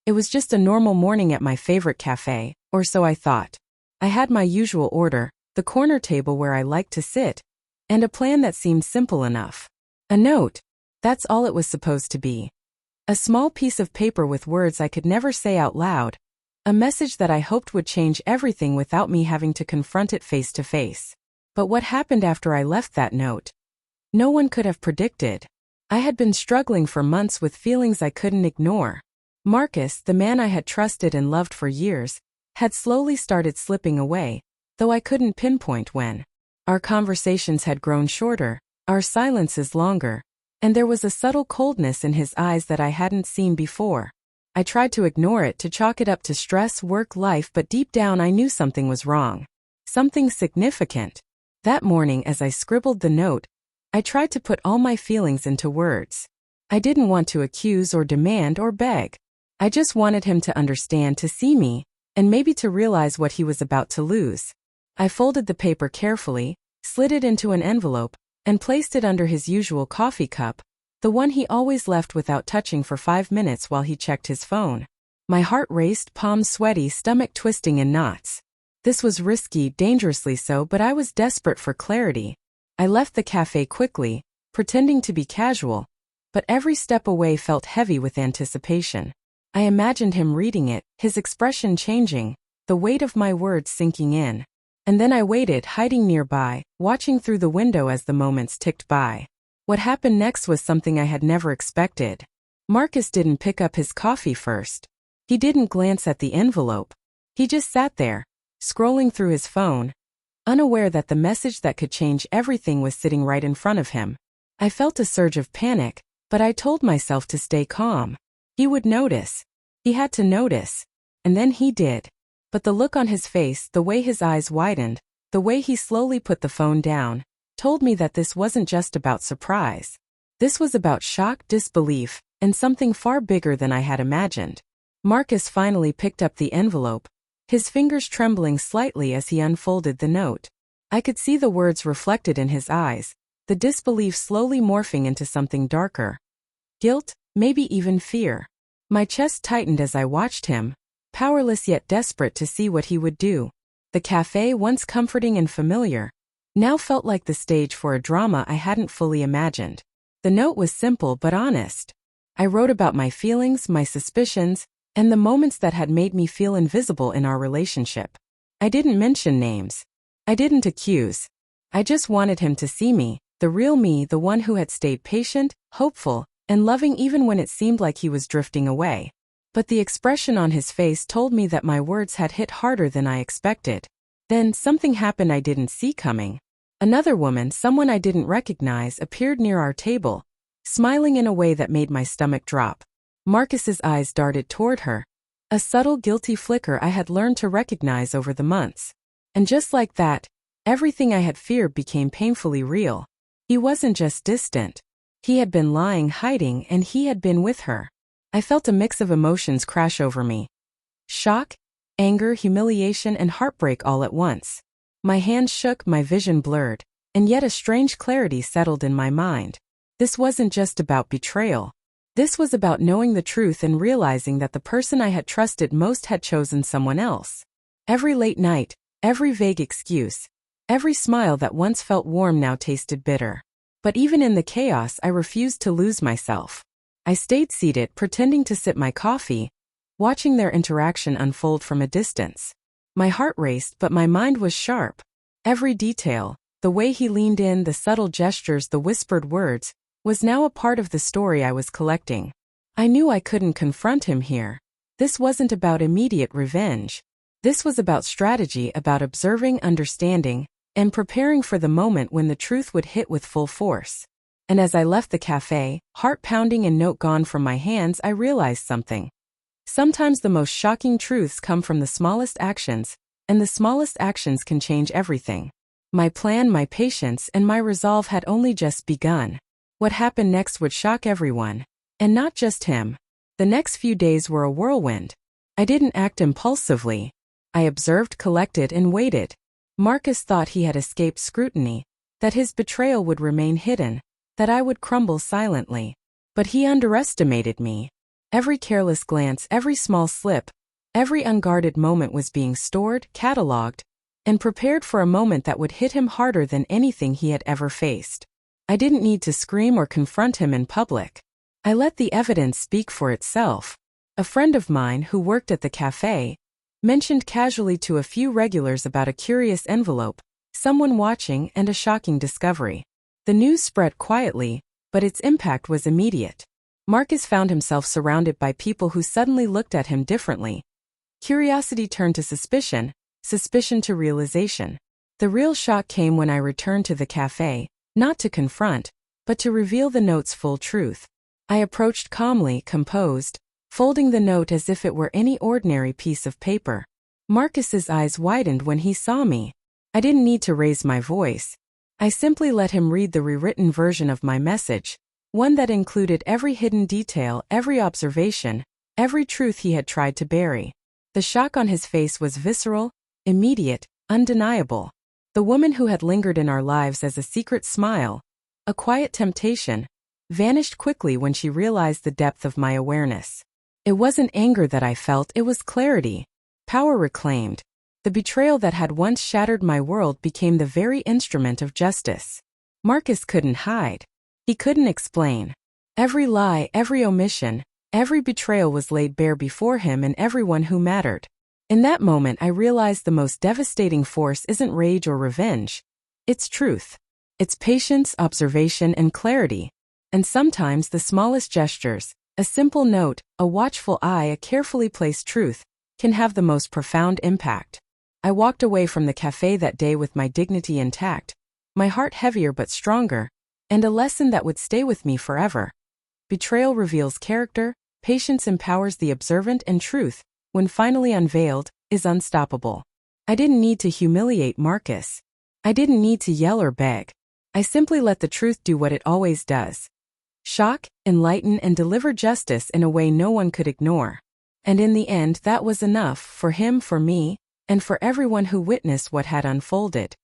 It was just a normal morning at my favorite cafe, or so I thought. I had my usual order, the corner table where I liked to sit, and a plan that seemed simple enough. A note. That's all it was supposed to be. A small piece of paper with words I could never say out loud. A message that I hoped would change everything without me having to confront it face to face. But what happened after I left that note? No one could have predicted. I had been struggling for months with feelings I couldn't ignore. Marcus, the man I had trusted and loved for years, had slowly started slipping away, though I couldn't pinpoint when. Our conversations had grown shorter, our silences longer, and there was a subtle coldness in his eyes that I hadn't seen before. I tried to ignore it, to chalk it up to stress, work, life, but deep down I knew something was wrong. Something significant. That morning, as I scribbled the note, I tried to put all my feelings into words. I didn't want to accuse or demand or beg. I just wanted him to understand, to see me, and maybe to realize what he was about to lose. I folded the paper carefully, slid it into an envelope, and placed it under his usual coffee cup, the one he always left without touching for 5 minutes while he checked his phone. My heart raced, palms sweaty, stomach twisting in knots. This was risky, dangerously so, but I was desperate for clarity. I left the cafe quickly, pretending to be casual, but every step away felt heavy with anticipation. I imagined him reading it, his expression changing, the weight of my words sinking in. And then I waited, hiding nearby, watching through the window as the moments ticked by. What happened next was something I had never expected. Marcus didn't pick up his coffee first. He didn't glance at the envelope. He just sat there, scrolling through his phone, unaware that the message that could change everything was sitting right in front of him. I felt a surge of panic, but I told myself to stay calm. He would notice. He had to notice. And then he did. But the look on his face, the way his eyes widened, the way he slowly put the phone down, told me that this wasn't just about surprise. This was about shock, disbelief, and something far bigger than I had imagined. Marcus finally picked up the envelope, his fingers trembling slightly as he unfolded the note. I could see the words reflected in his eyes, the disbelief slowly morphing into something darker. Guilt, maybe even fear. My chest tightened as I watched him, powerless yet desperate to see what he would do. The cafe, once comforting and familiar, now felt like the stage for a drama I hadn't fully imagined. The note was simple but honest. I wrote about my feelings, my suspicions, and the moments that had made me feel invisible in our relationship. I didn't mention names. I didn't accuse. I just wanted him to see me, the real me, the one who had stayed patient, hopeful, and loving even when it seemed like he was drifting away. But the expression on his face told me that my words had hit harder than I expected. Then something happened I didn't see coming. Another woman, someone I didn't recognize, appeared near our table, smiling in a way that made my stomach drop. Marcus's eyes darted toward her, a subtle guilty flicker I had learned to recognize over the months. And just like that, everything I had feared became painfully real. He wasn't just distant. He had been lying, hiding, and he had been with her. I felt a mix of emotions crash over me. Shock, anger, humiliation, and heartbreak all at once. My hands shook, my vision blurred, and yet a strange clarity settled in my mind. This wasn't just about betrayal. This was about knowing the truth and realizing that the person I had trusted most had chosen someone else. Every late night, every vague excuse, every smile that once felt warm now tasted bitter. But even in the chaos, I refused to lose myself. I stayed seated, pretending to sip my coffee, watching their interaction unfold from a distance. My heart raced, but my mind was sharp. Every detail, the way he leaned in, the subtle gestures, the whispered words, was now a part of the story I was collecting. I knew I couldn't confront him here. This wasn't about immediate revenge. This was about strategy, about observing, understanding, and preparing for the moment when the truth would hit with full force. And as I left the cafe, heart pounding and note gone from my hands, I realized something. Sometimes the most shocking truths come from the smallest actions, and the smallest actions can change everything. My plan, my patience, and my resolve had only just begun. What happened next would shock everyone. And not just him. The next few days were a whirlwind. I didn't act impulsively. I observed, collected, and waited. Marcus thought he had escaped scrutiny, that his betrayal would remain hidden, that I would crumble silently. But he underestimated me. Every careless glance, every small slip, every unguarded moment was being stored, catalogued, and prepared for a moment that would hit him harder than anything he had ever faced. I didn't need to scream or confront him in public. I let the evidence speak for itself. A friend of mine who worked at the cafe mentioned casually to a few regulars about a curious envelope, someone watching, and a shocking discovery. The news spread quietly, but its impact was immediate. Marcus found himself surrounded by people who suddenly looked at him differently. Curiosity turned to suspicion, suspicion to realization. The real shock came when I returned to the cafe, not to confront, but to reveal the note's full truth. I approached calmly, composed, folding the note as if it were any ordinary piece of paper. Marcus's eyes widened when he saw me. I didn't need to raise my voice. I simply let him read the rewritten version of my message, one that included every hidden detail, every observation, every truth he had tried to bury. The shock on his face was visceral, immediate, undeniable. The woman who had lingered in our lives as a secret smile, a quiet temptation, vanished quickly when she realized the depth of my awareness. It wasn't anger that I felt, it was clarity. Power reclaimed. The betrayal that had once shattered my world became the very instrument of justice. Marcus couldn't hide. He couldn't explain. Every lie, every omission, every betrayal was laid bare before him and everyone who mattered. In that moment I realized the most devastating force isn't rage or revenge. It's truth. It's patience, observation, and clarity. And sometimes the smallest gestures, a simple note, a watchful eye, a carefully placed truth, can have the most profound impact. I walked away from the cafe that day with my dignity intact, my heart heavier but stronger, and a lesson that would stay with me forever. Betrayal reveals character, patience empowers the observant, and truth, when finally unveiled, is unstoppable. I didn't need to humiliate Marcus. I didn't need to yell or beg. I simply let the truth do what it always does. Shock, enlighten, and deliver justice in a way no one could ignore. And in the end, that was enough, for him, for me, and for everyone who witnessed what had unfolded.